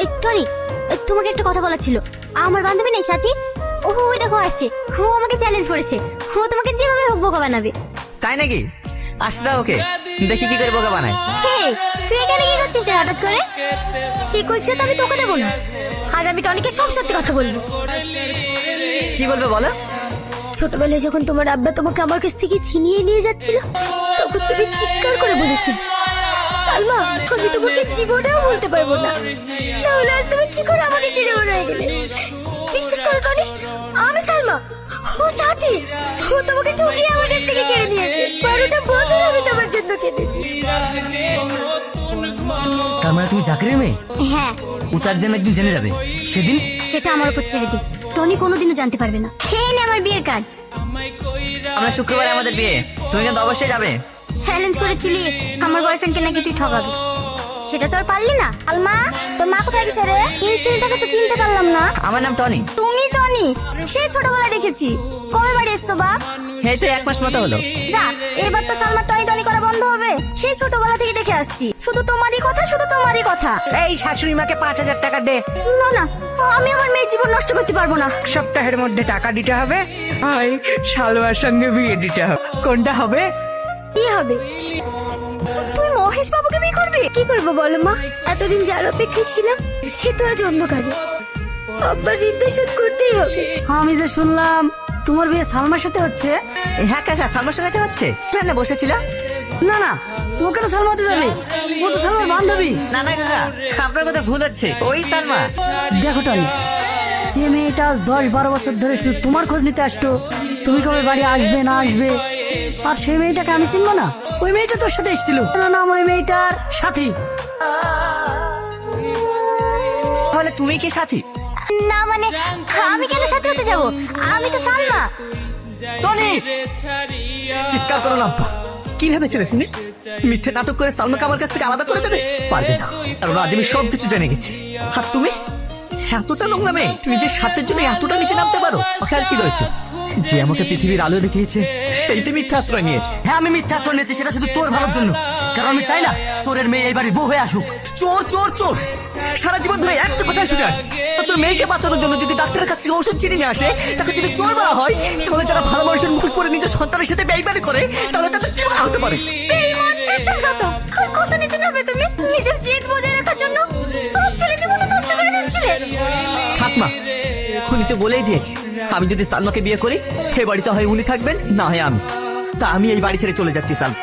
এই টনি, তোমাকে একটা কথা বলার ছিল। আমার বান্ধবী নেই সাথী, ওই দেখো আসছে। ও আমাকে চ্যালেঞ্জ করেছে, ও তোমাকে যেভাবে হোক বোকা বানাবে। তাই নাকি? আসতে দাও ওকে, দেখি কি করে বোকা বানায়। হে, তুই এখানে কি করছিস রে হঠাৎ করে? সেই কৈফিয়ত আমি তোকে দেবো না। আজ আমি টনিকে সব সত্যি কথা বলবো। কি বলবে বলো? ছোটবেলায় যখন তোমার আব্বা তোমাকে আমার কাছ থেকে ছিনিয়ে নিয়ে যাচ্ছিল, তখন তুমি চিৎকার করে বলেছিলে, সালমা আমি তোমাকে জীবনেও বলতে পারবো না। তাহলে আজ তুমি কি করে আমাকে ছেড়ে বড় হয়ে গেলে? বিশ্বাস করো টনি, আমি সালমা, ও সাথী, ও তোমাকে ঠকিয়ে আমার কাছ থেকে কেড়ে নিয়েছে। 12টা বছর আমি তোমার জন্য কেটেছি। তার মানে তুমি চাকরির মেয়ে? হ্যাঁ। উতার দিন একদিন জেনে যাবে, সেদিন সেটা আমার উপর ছেড়ে দিন, টনি কোনোদিনও জানতে পারবে না। এই নে আমার বিয়ের কার্ড। আমরা শুক্রবারে আমাদের বিয়ে, তুমি কিন্তু অবশ্যই যাবে। চ্যালেঞ্জ করেছিলি আমার বয়ফ্রেন্ডকে নাকি তুই ঠকাবি, সেটা তো আর পারলি না। আলমা, তোর মা কোথায় গেছে রে? এই ছেলেটাকে তো চিনতে পারলাম না। আমার নাম টনি। তুমি টনি? সেই ছোটবেলায় দেখেছি। কবে বাড়ি এসছো বাপ? এই তো 1 মাস মতো হলো। যা, এবার তো সালমার টনি টনি করা বন্ধ হবে। সেই ছোটবেলা থেকে দেখে আসছি, শুধু তোমারই কথা, শুধু তোমারই কথা। এই শাশুড়ি মাকে 5,000 টাকা দে। না না, আমি আমার মেয়ের জীবন নষ্ট করতে পারবো না। সপ্তাহের মধ্যে টাকা দিতে হবে, আর শালওয়ার সঙ্গে বিয়ে দিতে হবে। কোনটা হবে? কি হবে? তুই মহেশ বাবুকে বিয়ে করবি? কি করবো বলো মা, এতদিন যার অপেক্ষায় ছিলাম সে তো আজ অন্ধকারে। আব্বার ঋণ শোধ করতেই হবে। আমি যে শুনলাম তোমার বিয়ে সালমার সাথে হচ্ছে। হ্যাঁ কাকা, সালমার সঙ্গে হচ্ছে। প্ল্যানে বসেছিল। না না, ও কেন সালমাতে যাবে? ও তো সালমার বান্ধবী। না না কাকা, আপনার কথা ভুল হচ্ছে, ওই সালমা। দেখো টনি, যে মেয়েটা আজ 10-12 বছর ধরে শুধু তোমার খোঁজ নিতে আসতো, তুমি কবে বাড়ি আসবে না আসবে, আর সেই মেয়েটাকে আমি চিনবো না? ওই মেয়েটা তোর সাথে এসেছিল। না না, ওই মেয়েটার সাথী। তাহলে তুমি কি সাথী? না মানে, আমি কেন সাথে হতে যাবো? আমি তো সালমা। টনি, চিৎকার করো না আব্বা। কি ভেবেছিলে তুমি? মিথ্যে নাটক করে সালমাকে আমার কাছ থেকে আলাদা করে দেবে? পারবে না, কারণ আজ আমি সবকিছু জেনে গেছি। আর তুমি এতটা নোংরা মেয়ে, তুমি যে স্বার্থের জন্য এতটা নিচে নামতে পারো, ওকে আর কি দোষ? যে আমাকে পৃথিবীর আলো দেখিয়েছে সেই তো মিথ্যা আশ্রয় নিয়েছে। হ্যাঁ, আমি মিথ্যা আশ্রয় নিয়েছি, সেটা শুধু তোর ভালোর জন্য। কারণ আমি চাই না চোরের মেয়ে এই বাড়ির বউ হয়ে আসুক। চোর চোর চোর, সারা জীবন ধরে একটা কথাই শুনে আসি। তোর মেয়েকে বাঁচানোর জন্য যদি ডাক্তারের কাছে ওষুধ চিনে নিয়ে আসে, তাকে যদি চোর বলা হয়, তাহলে যারা ভালো মানুষের মুখোশ পরে নিজের সন্তানের সাথে বেইমানি করে, তাহলে তাদের কি বলা হতে পারে? বেঈমান, বিশ্বাসঘাতক। আর কত নিচে নামবে তুমি নিজের জেদ বজায় রাখার জন্য? তোমার ছেলে জীবন নষ্ট করে দিচ্ছিলে। থাক মা, উনি তো বলেই দিয়েছে, আমি যদি সালমাকে বিয়ে করি, এ বাড়িতে হয় উনি থাকবেন, না হয় আমি। তা আমি এই বাড়ি ছেড়ে চলে যাচ্ছি সালমা।